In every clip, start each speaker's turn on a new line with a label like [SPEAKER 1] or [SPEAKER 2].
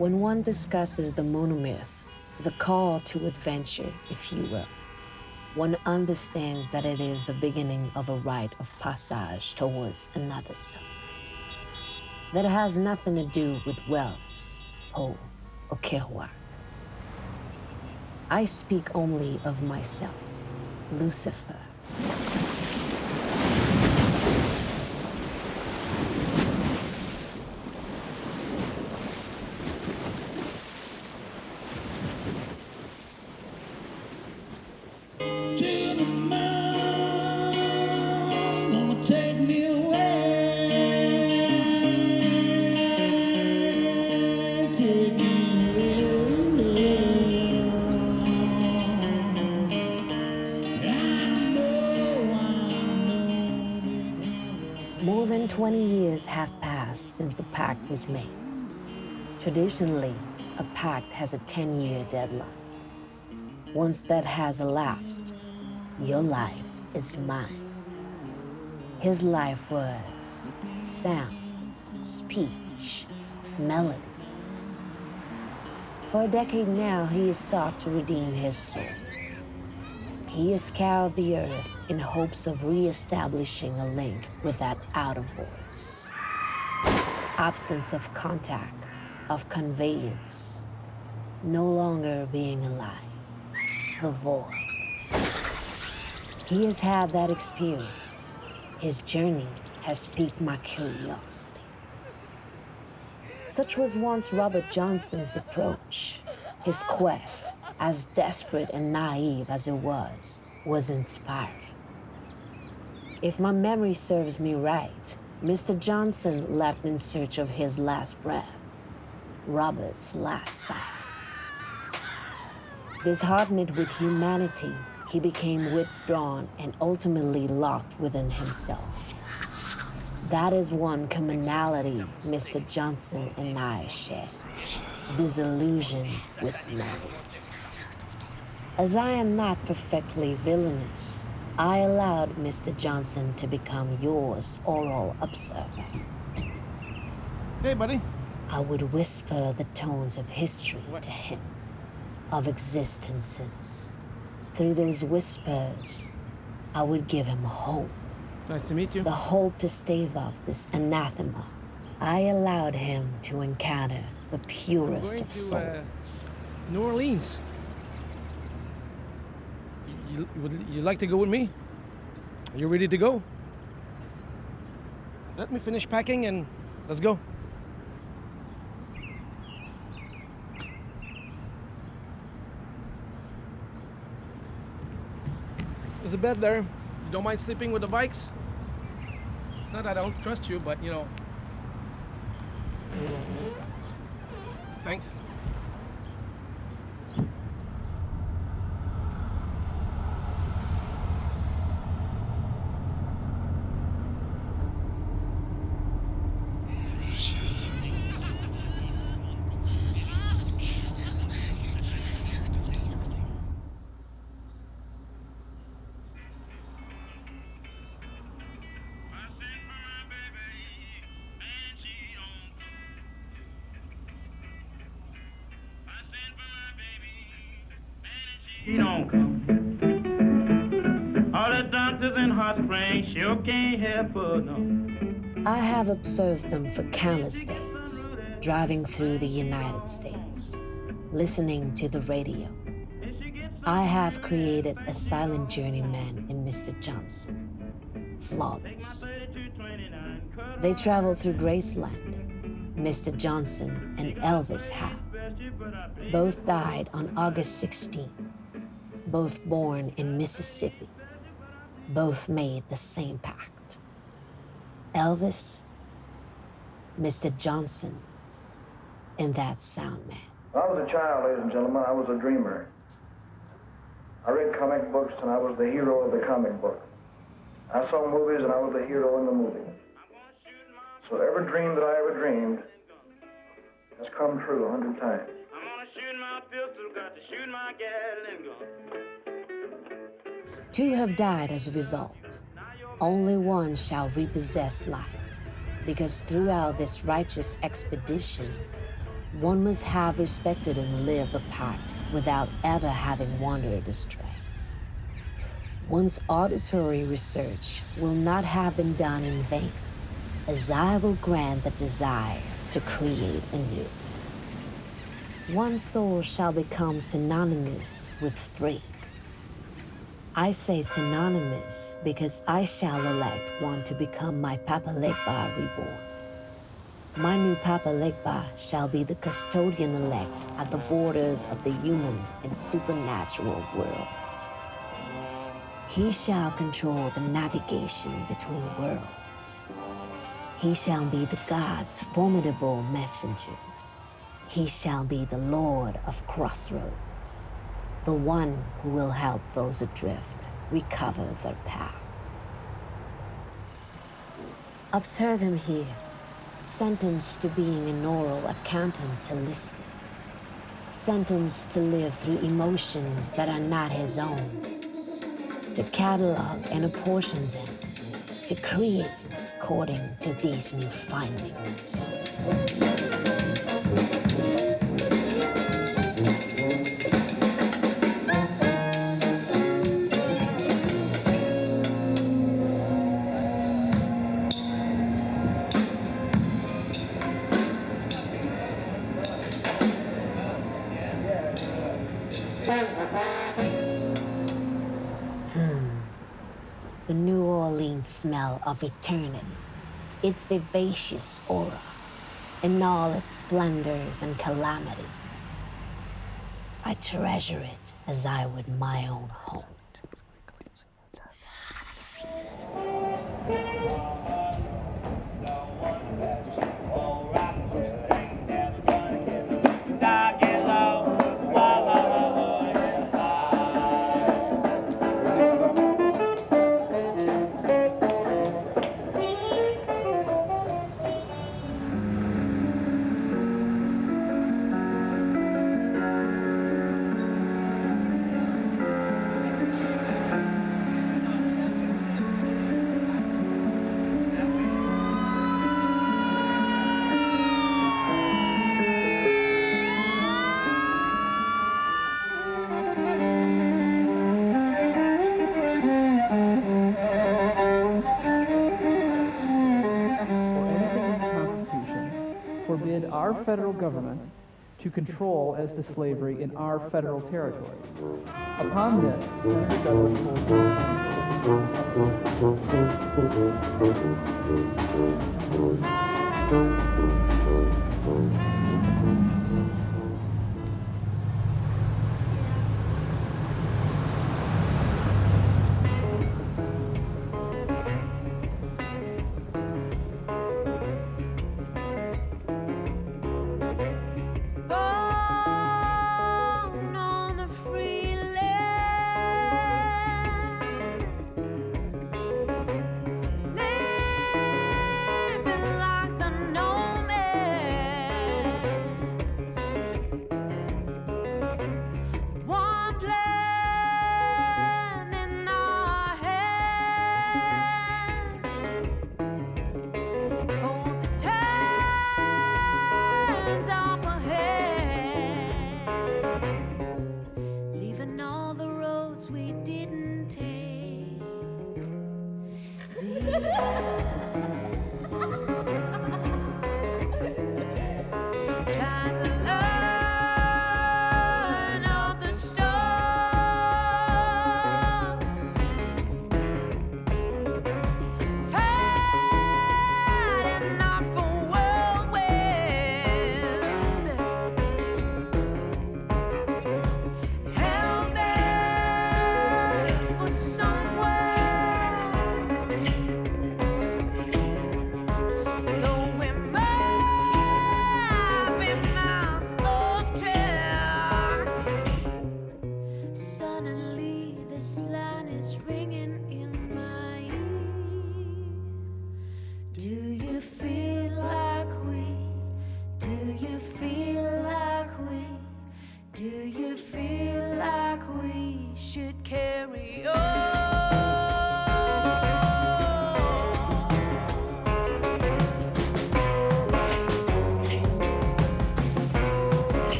[SPEAKER 1] When one discusses the monomyth, the call to adventure, if you will, one understands that it is the beginning of a rite of passage towards another self. That has nothing to do with Wells, Poe, or Kerouac. I speak only of myself, Lucifer. More than 20 years have passed since the pact was made. Traditionally, a pact has a 10-year deadline. Once that has elapsed, your life is mine. His life was sound, speech, melody. For a decade now, he has sought to redeem his soul. He has scoured the earth in hopes of re-establishing a link with that outer voice. Absence of contact, of conveyance, no longer being alive, the void. He has had that experience. His journey has piqued my curiosity. Such was once Robert Johnson's approach. His quest, as desperate and naive as it was inspiring. If my memory serves me right, Mr. Johnson left in search of his last breath, Robert's last sigh. Disheartened with humanity, he became withdrawn and ultimately locked within himself. That is one commonality Mr. Johnson and I share, disillusion with man. As I am not perfectly villainous, I allowed Mr. Johnson to become yours oral observer.
[SPEAKER 2] Hey, buddy.
[SPEAKER 1] I would whisper the tones of history to him, of existences. Through those whispers, I would give him hope.
[SPEAKER 2] Nice to meet you.
[SPEAKER 1] The hope to stave off this anathema. I allowed him to encounter the purest of souls.
[SPEAKER 2] New Orleans. Would you like to go with me? Are you ready to go? Let me finish packing and let's go. There's a bed there. You don't mind sleeping with the bikes? It's not that I don't trust you, but you know. Thanks.
[SPEAKER 3] She don't come. All the doctors in Hot Springs sure can't help her, no.
[SPEAKER 1] I have observed them for countless days, driving through the United States, listening to the radio. I have created a silent journeyman in Mr. Johnson, flawless. They travel through Graceland. Mr. Johnson and Elvis have. Both died on August 16. Both born in Mississippi. Both made the same pact. Elvis, Mr. Johnson, and that sound man.
[SPEAKER 4] When I was a child, ladies and gentlemen, I was a dreamer. I read comic books and I was the hero of the comic book. I saw movies and I was the hero in the movie. So every dream that I ever dreamed has come true 100 times.
[SPEAKER 3] I'm gonna shoot my pistol, got to shoot my gal and go.
[SPEAKER 1] 2 have died as a result. Only one shall repossess life, because throughout this righteous expedition, One must have respected and lived the pact without ever having wandered astray. One's auditory research will not have been done in vain, as I will grant the desire to create anew. One soul shall become synonymous with free. I say synonymous because I shall elect one to become my Papa Legba reborn. My new Papa Legba shall be the custodian elect at the borders of the human and supernatural worlds. He shall control the navigation between worlds. He shall be the gods' formidable messenger. He shall be the Lord of Crossroads, the one who will help those adrift recover their path. Observe him here, sentenced to being an oral accountant to listen, sentenced to live through emotions that are not his own, to catalog and apportion them, to create according to these new findings. The New Orleans smell of eternity, its vivacious aura, in all its splendors and calamities. I treasure it as I would my own home.
[SPEAKER 5] Our federal government to control as to slavery in our federal territories. Upon this, Senator Douglas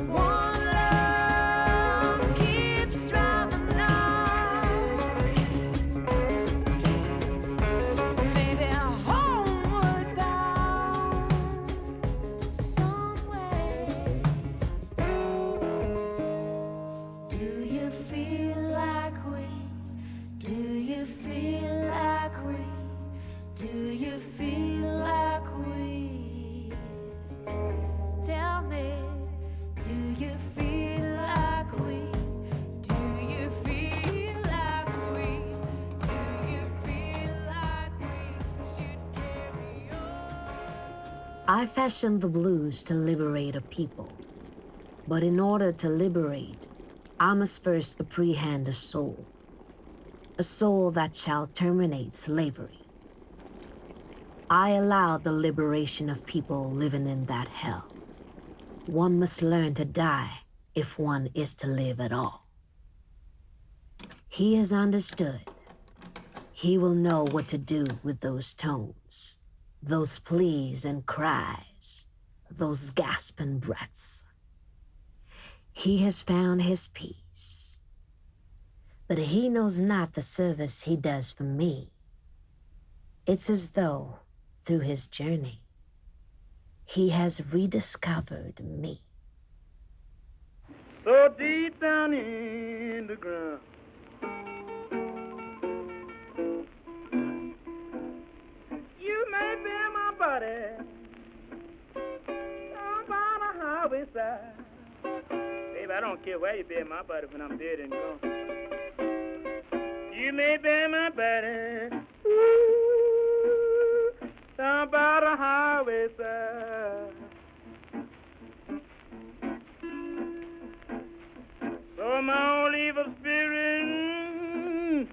[SPEAKER 1] One love keeps driving on. Maybe homeward bound somewhere. Do you feel like we? Do you feel like we? Do you feel like we? Tell me, do you feel like we? Do you feel like we? Do you feel like we should carry on? I fashioned the blues to liberate a people. But in order to liberate, I must first apprehend a soul that shall terminate slavery. I allow the liberation of people living in that hell. One must learn to die if one is to live at all. He has understood. He will know what to do with those tones, those pleas and cries, those gasping breaths. He has found his peace. But he knows not the service he does for me. It's as though, through his journey, he has rediscovered me.
[SPEAKER 3] So deep down in the ground, you may be my body down by the highway side. Baby, I don't care where you bury my body when I'm dead and gone. You may bury my body down by the highway side. So my old evil spirit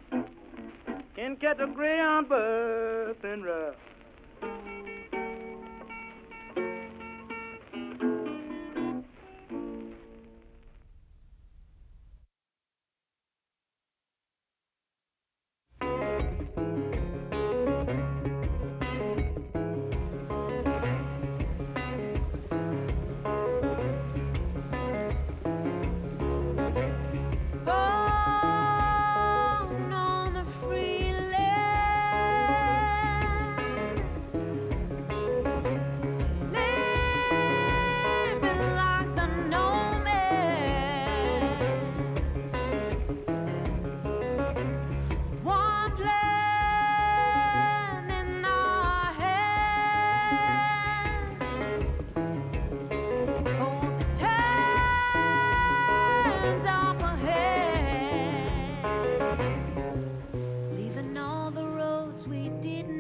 [SPEAKER 3] can catch a greyhound bus and ride.
[SPEAKER 1] Born on a free land, living like the nomads. One plan in our hands for the times up ahead, leaving all the roads we didn't